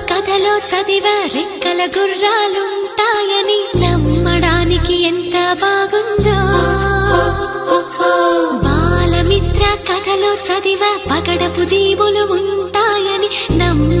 కథలో చదివా రెక్కల గుర్రాలుంటాయని నమ్మడానికి ఎంత బాగుందో. బాలమిత్ర కథలో చదివా పగడపు దీవులు ఉంటాయని నమ్మ